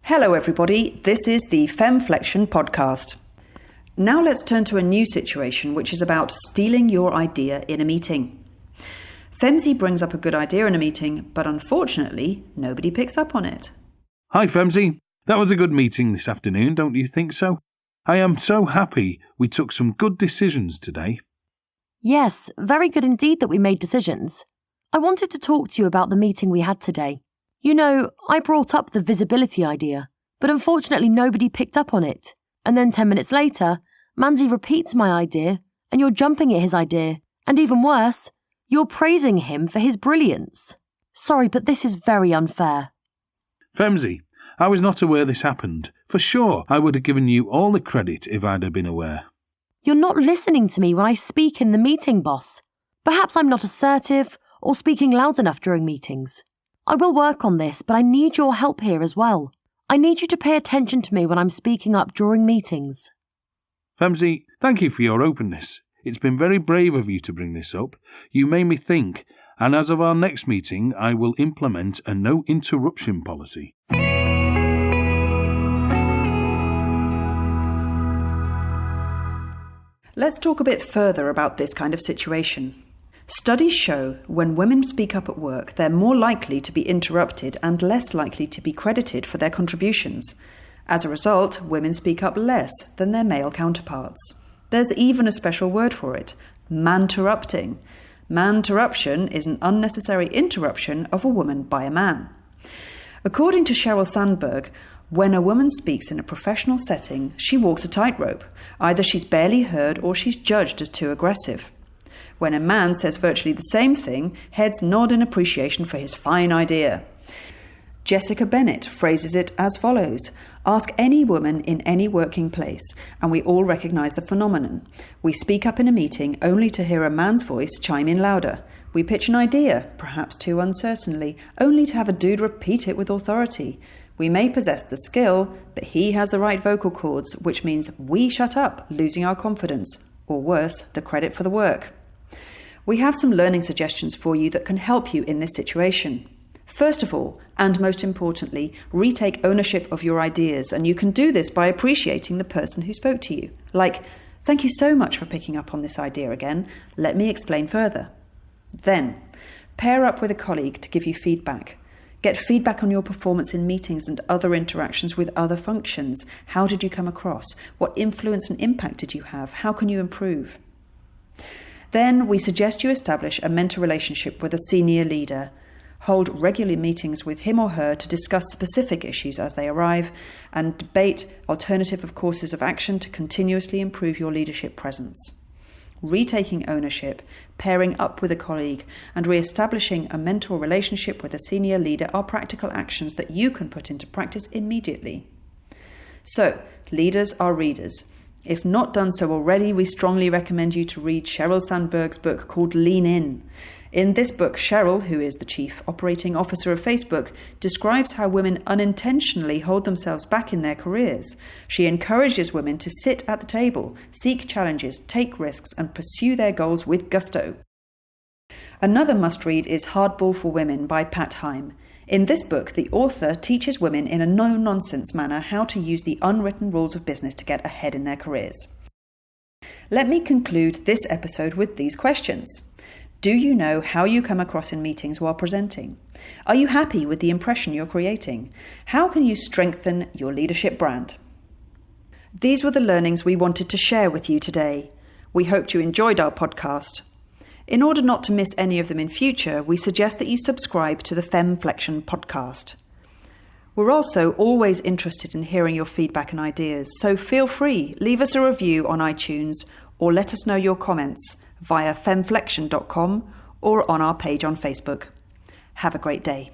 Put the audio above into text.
Hello everybody, this is the Femflection podcast. Now let's turn to a new situation which is about stealing your idea in a meeting. Femzy brings up a good idea in a meeting, but unfortunately nobody picks up on it. Hi Femzy, that was a good meeting this afternoon, don't you think so? I am so happy we took some good decisions today. Yes, very good indeed that we made decisions. I wanted to talk to you about the meeting we had today. You know, I brought up the visibility idea, but unfortunately nobody picked up on it. And then 10 minutes later, Manzi repeats my idea, and you're jumping at his idea. And even worse, you're praising him for his brilliance. Sorry, but this is very unfair. Femzy, I was not aware this happened. For sure, I would have given you all the credit if I'd have been aware. You're not listening to me when I speak in the meeting, boss. Perhaps I'm not assertive or speaking loud enough during meetings. I will work on this, but I need your help here as well. I need you to pay attention to me when I'm speaking up during meetings. Femzy, thank you for your openness. It's been very brave of you to bring this up. You made me think, and as of our next meeting, I will implement a no interruption policy. Let's talk a bit further about this kind of situation. Studies show when women speak up at work, they're more likely to be interrupted and less likely to be credited for their contributions. As a result, women speak up less than their male counterparts. There's even a special word for it, manterrupting. Manterruption is an unnecessary interruption of a woman by a man. According to Sheryl Sandberg, when a woman speaks in a professional setting, she walks a tightrope. Either she's barely heard or she's judged as too aggressive. When a man says virtually the same thing, heads nod in appreciation for his fine idea. Jessica Bennett phrases it as follows: ask any woman in any working place, and we all recognise the phenomenon. We speak up in a meeting only to hear a man's voice chime in louder. We pitch an idea, perhaps too uncertainly, only to have a dude repeat it with authority. We may possess the skill, but he has the right vocal cords, which means we shut up, losing our confidence, or worse, the credit for the work. We have some learning suggestions for you that can help you in this situation. First of all, and most importantly, retake ownership of your ideas, and you can do this by appreciating the person who spoke to you. Like, thank you so much for picking up on this idea again. Let me explain further. Then, pair up with a colleague to give you feedback. Get feedback on your performance in meetings and other interactions with other functions. How did you come across? What influence and impact did you have? How can you improve? Then we suggest you establish a mentor relationship with a senior leader. Hold regular meetings with him or her to discuss specific issues as they arrive and debate alternative courses of action to continuously improve your leadership presence. Retaking ownership, pairing up with a colleague, and re-establishing a mentor relationship with a senior leader are practical actions that you can put into practice immediately. So, leaders are readers. If not done so already, we strongly recommend you to read Sheryl Sandberg's book called Lean In. In this book, Sheryl, who is the Chief Operating Officer of Facebook, describes how women unintentionally hold themselves back in their careers. She encourages women to sit at the table, seek challenges, take risks, and pursue their goals with gusto. Another must-read is Hardball for Women by Pat Heim. In this book, the author teaches women in a no-nonsense manner how to use the unwritten rules of business to get ahead in their careers. Let me conclude this episode with these questions. Do you know how you come across in meetings while presenting? Are you happy with the impression you're creating? How can you strengthen your leadership brand? These were the learnings we wanted to share with you today. We hoped you enjoyed our podcast. In order not to miss any of them in future, we suggest that you subscribe to the Femflection podcast. We're also always interested in hearing your feedback and ideas, so feel free, leave us a review on iTunes or let us know your comments via femflection.com or on our page on Facebook. Have a great day.